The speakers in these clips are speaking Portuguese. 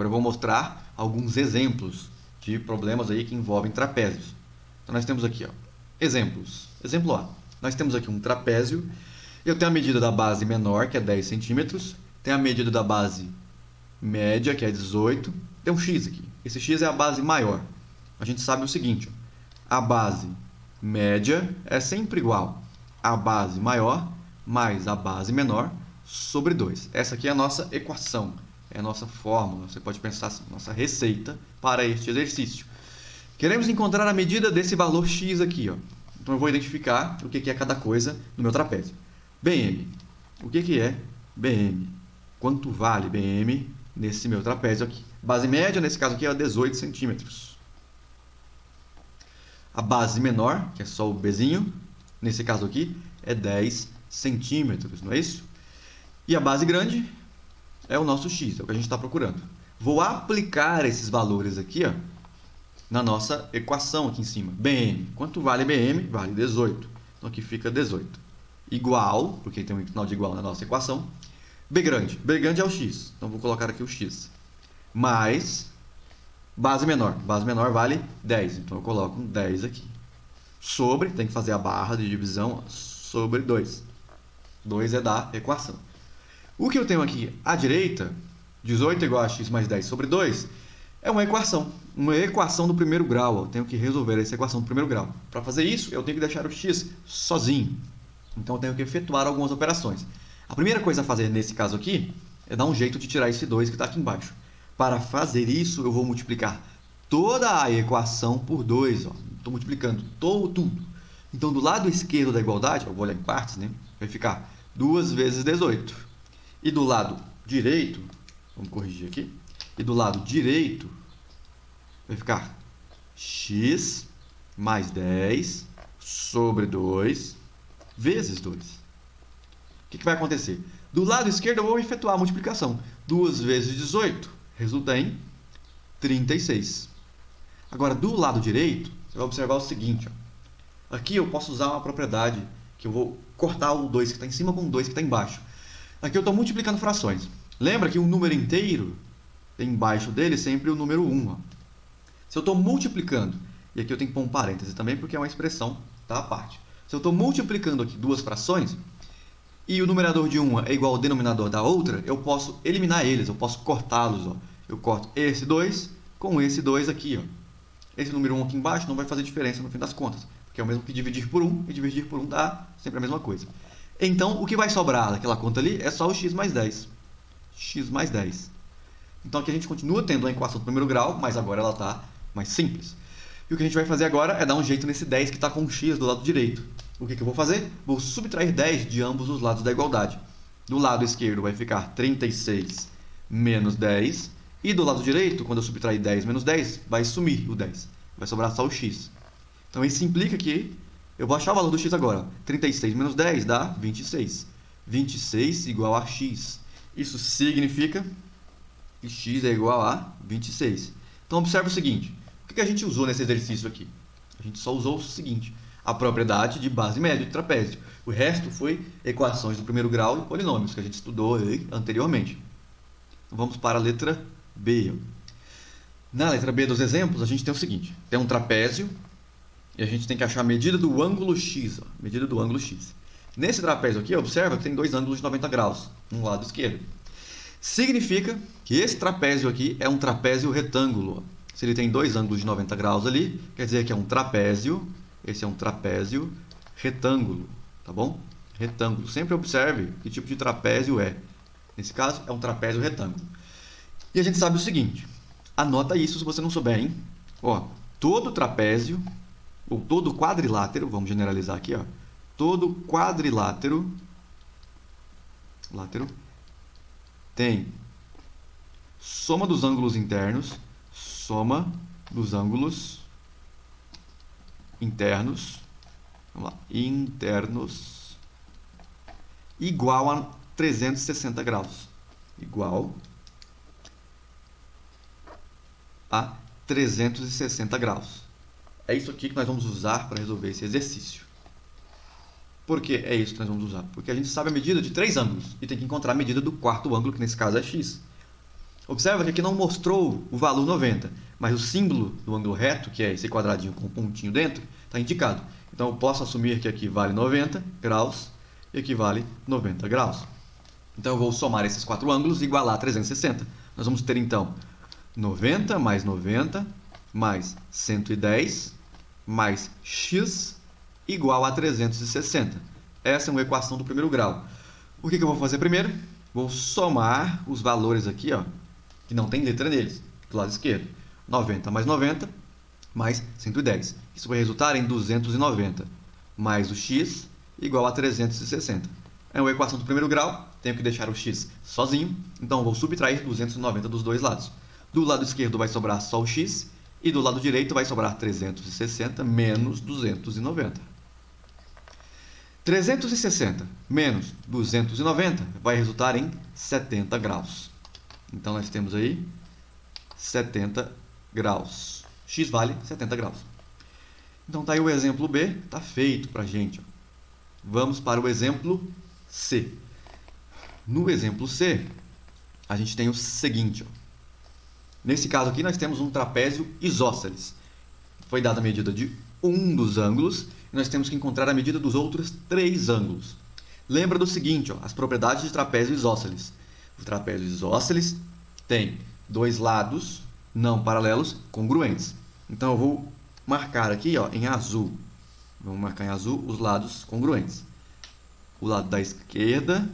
Agora eu vou mostrar alguns exemplos de problemas aí que envolvem trapézios. Então nós temos aqui, ó, exemplos. Exemplo A. Nós temos aqui um trapézio. Eu tenho a medida da base menor, que é 10 centímetros. Tem a medida da base média, que é 18. Tem um x aqui. Esse x é a base maior. A gente sabe o seguinte, ó, a base média é sempre igual à base maior mais a base menor sobre 2. Essa aqui é a nossa equação, é a nossa fórmula. Você pode pensar assim, nossa receita para este exercício. Queremos encontrar a medida desse valor x aqui, ó. Então eu vou identificar o que é cada coisa no meu trapézio. BM. O que é BM? Quanto vale BM nesse meu trapézio aqui? Base média, nesse caso aqui, é 18 centímetros. A base menor, que é só o Bzinho, nesse caso aqui, é 10 centímetros, não é isso? E a base grande é o nosso x, é o que a gente está procurando. Vou aplicar esses valores aqui, ó, na nossa equação aqui em cima. BM. Quanto vale BM? Vale 18. Então aqui fica 18. Igual, porque tem um sinal de igual na nossa equação. B grande. B grande é o x. Então vou colocar aqui o x. Mais base menor. Base menor vale 10. Então eu coloco um 10 aqui. Sobre, tem que fazer a barra de divisão, ó, sobre 2. 2 é da equação. O que eu tenho aqui à direita, 18 igual a x mais 10 sobre 2, é uma equação do primeiro grau. Eu tenho que resolver essa equação do primeiro grau. Para fazer isso, eu tenho que deixar o x sozinho. Então eu tenho que efetuar algumas operações. A primeira coisa a fazer nesse caso aqui é dar um jeito de tirar esse 2 que está aqui embaixo. Para fazer isso, eu vou multiplicar toda a equação por 2. Estou multiplicando tudo. Então, do lado esquerdo da igualdade, eu vou olhar em partes, né? Vai ficar 2 vezes 18. E do lado direito, vamos corrigir aqui. E do lado direito vai ficar x mais 10 sobre 2 vezes 2. O que vai acontecer? Do lado esquerdo eu vou efetuar a multiplicação. 2 vezes 18 resulta em 36. Agora, do lado direito, você vai observar o seguinte. Ó. Aqui eu posso usar uma propriedade que eu vou cortar o 2 que está em cima com o 2 que está embaixo. Aqui eu estou multiplicando frações. Lembra que um número inteiro tem embaixo dele sempre o número 1. Ó. Se eu estou multiplicando, e aqui eu tenho que pôr um parêntese também, porque é uma expressão à parte. Se eu estou multiplicando aqui duas frações, e o numerador de uma é igual ao denominador da outra, eu posso eliminar eles, eu posso cortá-los. Ó. Eu corto esse 2 com esse 2 aqui. Ó. Esse número 1 aqui embaixo não vai fazer diferença no fim das contas, porque é o mesmo que dividir por 1, e dividir por 1 dá sempre a mesma coisa. Então, o que vai sobrar daquela conta ali é só o x mais 10. X mais 10. Então, aqui a gente continua tendo a equação do primeiro grau, mas agora ela está mais simples. E o que a gente vai fazer agora é dar um jeito nesse 10 que está com x do lado direito. O que eu vou fazer? Vou subtrair 10 de ambos os lados da igualdade. Do lado esquerdo vai ficar 36 menos 10. E do lado direito, quando eu subtrair 10 menos 10, vai sumir o 10. Vai sobrar só o x. Então, isso implica que eu vou achar o valor do x agora. 36 menos 10 dá 26. 26 igual a x. Isso significa que x é igual a 26. Então, observe o seguinte. O que a gente usou nesse exercício aqui? A gente só usou o seguinte. A propriedade de base média de trapézio. O resto foi equações do primeiro grau e polinômios, que a gente estudou anteriormente. Então, vamos para a letra B. Na letra B dos exemplos, a gente tem o seguinte. Tem um trapézio. E a gente tem que achar a medida do ângulo x. Ó, medida do ângulo x. Nesse trapézio aqui, observa que tem dois ângulos de 90 graus. No lado esquerdo. Significa que esse trapézio aqui é um trapézio retângulo. Ó. Se ele tem dois ângulos de 90 graus ali, quer dizer que é um trapézio. Esse é um trapézio retângulo. Tá bom? Retângulo. Sempre observe que tipo de trapézio é. Nesse caso, é um trapézio retângulo. E a gente sabe o seguinte. Anota isso se você não souber, hein? Ó, todo trapézio... ou todo quadrilátero, vamos generalizar aqui, ó. Todo quadrilátero tem soma dos ângulos internos, vamos lá, internos, igual a 360 graus. Igual a 360 graus. É isso aqui que nós vamos usar para resolver esse exercício. Por que é isso que nós vamos usar? Porque a gente sabe a medida de três ângulos e tem que encontrar a medida do quarto ângulo, que nesse caso é x. Observa que aqui não mostrou o valor 90, mas o símbolo do ângulo reto, que é esse quadradinho com um pontinho dentro, está indicado. Então eu posso assumir que aqui vale 90 graus e aqui vale 90 graus. Então eu vou somar esses quatro ângulos e igualar 360. Nós vamos ter então 90 mais 90 mais 110 mais x igual a 360. Essa é uma equação do primeiro grau. O que eu vou fazer primeiro? Vou somar os valores aqui, ó, que não tem letra neles, do lado esquerdo. 90 mais 90 mais 110. Isso vai resultar em 290 mais o x igual a 360. É uma equação do primeiro grau, tenho que deixar o x sozinho, então vou subtrair 290 dos dois lados. Do lado esquerdo vai sobrar só o x e do lado direito vai sobrar 360 menos 290. 360 menos 290 vai resultar em 70 graus. Então nós temos aí 70 graus. X vale 70 graus. Então tá aí o exemplo B, tá feito pra gente. Vamos para o exemplo C. No exemplo C, a gente tem o seguinte, ó. Nesse caso aqui nós temos um trapézio isósceles. Foi dada a medida de um dos ângulos e nós temos que encontrar a medida dos outros três ângulos. Lembra do seguinte, ó, as propriedades de trapézio isósceles. O trapézio isósceles tem dois lados não paralelos congruentes. Então eu vou marcar aqui, ó, em azul. Vamos marcar em azul os lados congruentes. O lado da esquerda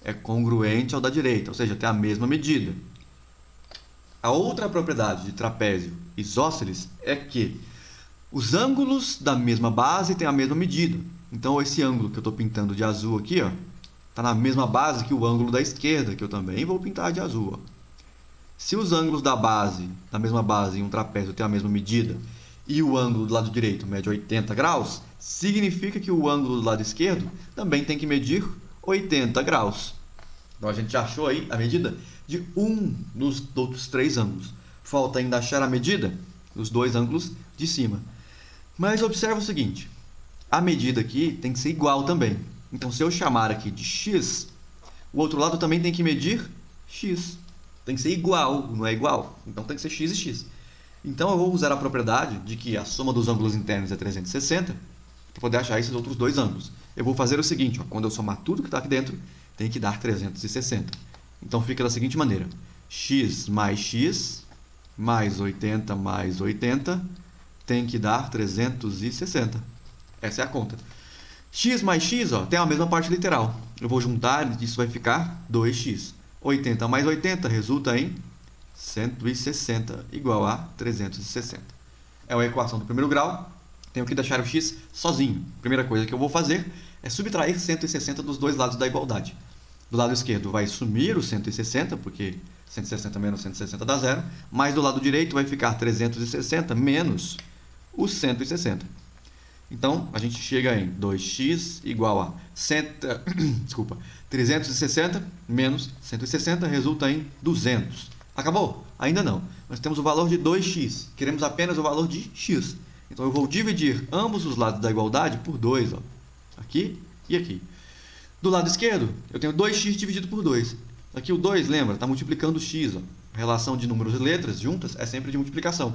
é congruente ao da direita, ou seja, tem a mesma medida. A outra propriedade de trapézio isósceles é que os ângulos da mesma base têm a mesma medida. Então esse ângulo que eu estou pintando de azul aqui, está na mesma base que o ângulo da esquerda, que eu também vou pintar de azul. Ó. Se os ângulos da mesma base em um trapézio têm a mesma medida e o ângulo do lado direito mede 80 graus, significa que o ângulo do lado esquerdo também tem que medir 80 graus. Então a gente já achou aí a medida de um dos outros três ângulos. Falta ainda achar a medida dos dois ângulos de cima. Mas observa o seguinte, a medida aqui tem que ser igual também. Então se eu chamar aqui de x, o outro lado também tem que medir x. Tem que ser igual, não é igual? Então tem que ser x e x. Então eu vou usar a propriedade de que a soma dos ângulos internos é 360 para poder achar esses outros dois ângulos. Eu vou fazer o seguinte, ó, quando eu somar tudo que está aqui dentro, tem que dar 360. Então fica da seguinte maneira, x mais 80 mais 80 tem que dar 360. Essa é a conta. X mais x, ó, tem a mesma parte literal. Eu vou juntar e isso vai ficar 2x. 80 mais 80 resulta em 160 igual a 360. É uma equação do primeiro grau. Tenho que deixar o x sozinho. A primeira coisa que eu vou fazer é subtrair 160 dos dois lados da igualdade. Do lado esquerdo vai sumir o 160, porque 160 menos 160 dá zero. Mas do lado direito vai ficar 360 menos o 160. Então, a gente chega em 2x igual a 360 menos 160 resulta em 200. Acabou? Ainda não. Nós temos o valor de 2x. Queremos apenas o valor de x. Então, eu vou dividir ambos os lados da igualdade por 2. Ó. Aqui e aqui. Do lado esquerdo, eu tenho 2x dividido por 2. Aqui o 2, lembra, está multiplicando o x. Ó. A relação de números e letras juntas é sempre de multiplicação.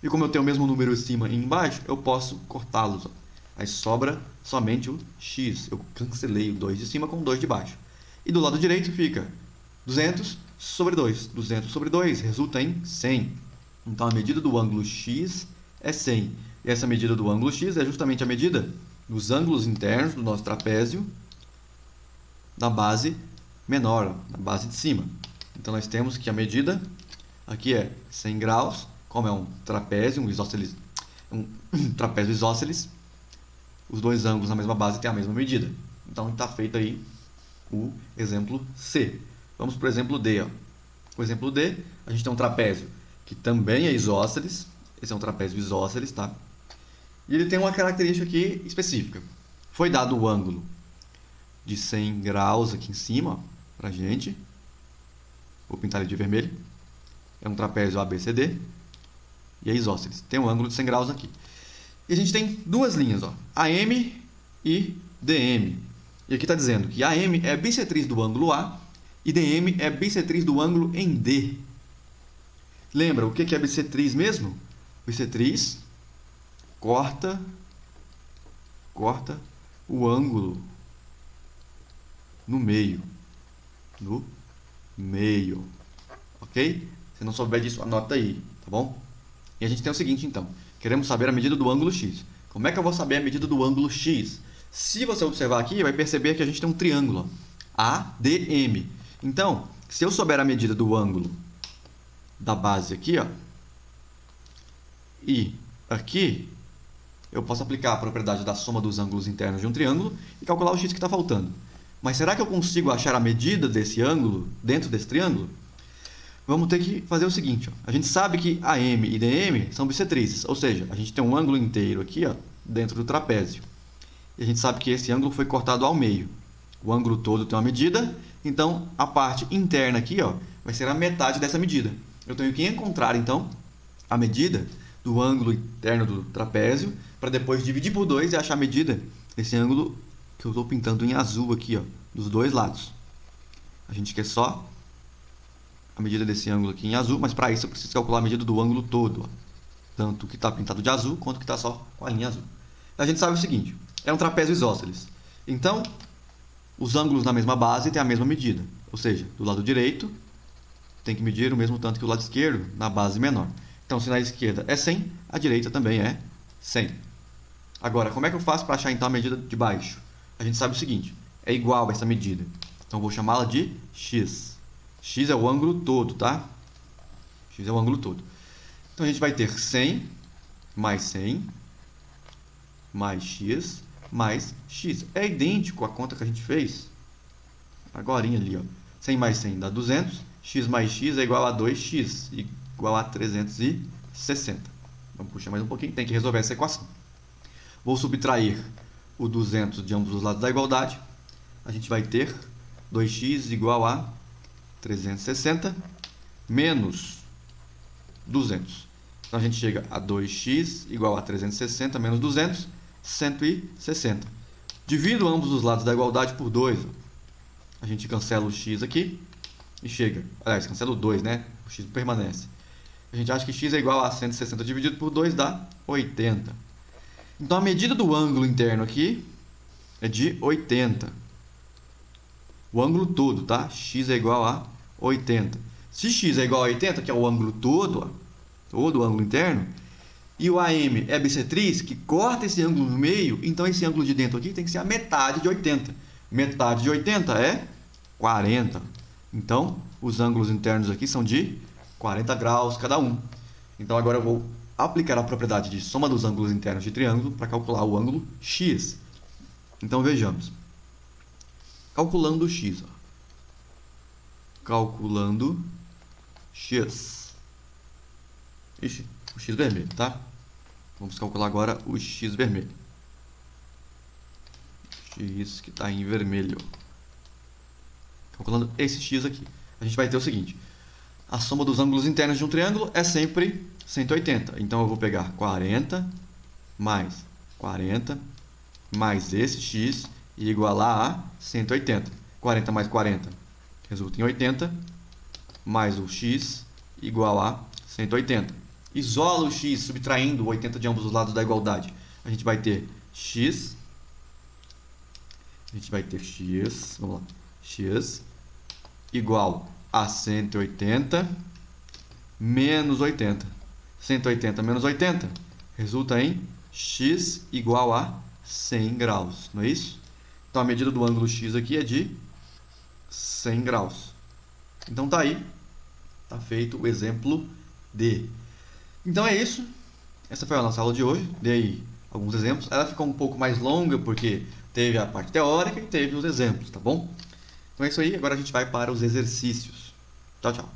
E como eu tenho o mesmo número em cima e embaixo, eu posso cortá-los. Aí sobra somente o x. Eu cancelei o 2 de cima com o 2 de baixo. E do lado direito fica 200 sobre 2. 200 sobre 2 resulta em 100. Então a medida do ângulo x é 100. E essa medida do ângulo x é justamente a medida dos ângulos internos do nosso trapézio da base menor, da base de cima. Então nós temos que a medida aqui é 100 graus, como é um trapézio, um trapézio isósceles, os dois ângulos na mesma base têm a mesma medida. Então está feito aí o exemplo C. Vamos para o exemplo D. Ó. O exemplo D, a gente tem um trapézio que também é isósceles. Esse é um trapézio isósceles, tá? E ele tem uma característica aqui específica. Foi dado o ângulo de 100 graus aqui em cima, para a gente. Vou pintar ele de vermelho. É um trapézio ABCD. E é isósceles. Tem um ângulo de 100 graus aqui. E a gente tem duas linhas, ó, AM e DM. E aqui está dizendo que AM é bissetriz do ângulo A IDM é bissetriz do ângulo em D. Lembra, o que é bissetriz mesmo? Bissetriz corta o ângulo no meio. Ok? Se não souber disso, anota aí, tá bom? E a gente tem o seguinte, então. Queremos saber a medida do ângulo x. Como é que eu vou saber a medida do ângulo x? Se você observar aqui, vai perceber que a gente tem um triângulo, ó, ADM. Então, se eu souber a medida do ângulo da base aqui, ó, e aqui, eu posso aplicar a propriedade da soma dos ângulos internos de um triângulo e calcular o x que está faltando. Mas será que eu consigo achar a medida desse ângulo dentro desse triângulo? Vamos ter que fazer o seguinte, ó. A gente sabe que AM e DM são bissetrizes, ou seja, a gente tem um ângulo inteiro aqui, ó, dentro do trapézio. E a gente sabe que esse ângulo foi cortado ao meio. O ângulo todo tem uma medida, então a parte interna aqui, ó, vai ser a metade dessa medida. Eu tenho que encontrar, então, a medida do ângulo interno do trapézio, para depois dividir por 2 e achar a medida desse ângulo que eu estou pintando em azul aqui, ó, dos dois lados. A gente quer só a medida desse ângulo aqui em azul, mas para isso eu preciso calcular a medida do ângulo todo, ó, tanto o que está pintado de azul quanto o que está só com a linha azul. A gente sabe o seguinte, é um trapézio isósceles. Então, os ângulos na mesma base têm a mesma medida, ou seja, do lado direito tem que medir o mesmo tanto que o lado esquerdo na base menor. Então, se na esquerda é 100, a direita também é 100. Agora, como é que eu faço para achar então a medida de baixo? A gente sabe o seguinte, é igual a essa medida. Então, vou chamá-la de x. X é o ângulo todo, tá? X é o ângulo todo. Então, a gente vai ter 100 mais x mais x. É idêntico à conta que a gente fez agorinha ali, ó. 100 mais 100 dá 200. X mais x é igual a 2x, igual a 360. Vamos puxar mais um pouquinho, tem que resolver essa equação. Vou subtrair o 200 de ambos os lados da igualdade. A gente vai ter 2x igual a 360 menos 200. Então, a gente chega a 2x igual a 360 menos 200, 160. Divido ambos os lados da igualdade por 2. A gente cancela o x aqui e chega. Aliás, cancela o 2, né? O x permanece. A gente acha que x é igual a 160 dividido por 2 dá 80. Então, a medida do ângulo interno aqui é de 80. O ângulo todo, tá? X é igual a 80. Se x é igual a 80, que é o ângulo todo, ó, todo o ângulo interno, e o AM é bissetriz, que corta esse ângulo no meio, então esse ângulo de dentro aqui tem que ser a metade de 80. Metade de 80 é 40. Então, os ângulos internos aqui são de 40 graus cada um. Então, agora eu vou aplicar a propriedade de soma dos ângulos internos de triângulo para calcular o ângulo x. Então, vejamos. Calculando x. Ó. Calculando x. Ixi, o x vermelho, tá? Vamos calcular agora o x vermelho. X que está em vermelho. Calculando esse x aqui. A gente vai ter o seguinte. A soma dos ângulos internos de um triângulo é sempre 180. Então, eu vou pegar 40 mais esse x e igualar a 180. 40 mais 40 resulta em 80, mais o x igual a 180. Isola o x subtraindo 80 de ambos os lados da igualdade. A gente vai ter x. Vamos lá. X igual a 180 menos 80. 180 menos 80 resulta em x igual a 100 graus, não é isso? Então, a medida do ângulo x aqui é de 100 graus. Então, tá aí. Tá feito o exemplo D. Então, é isso. Essa foi a nossa aula de hoje. Dei alguns exemplos. Ela ficou um pouco mais longa porque teve a parte teórica e teve os exemplos, tá bom? Então, é isso aí. Agora a gente vai para os exercícios. Tchau, tchau.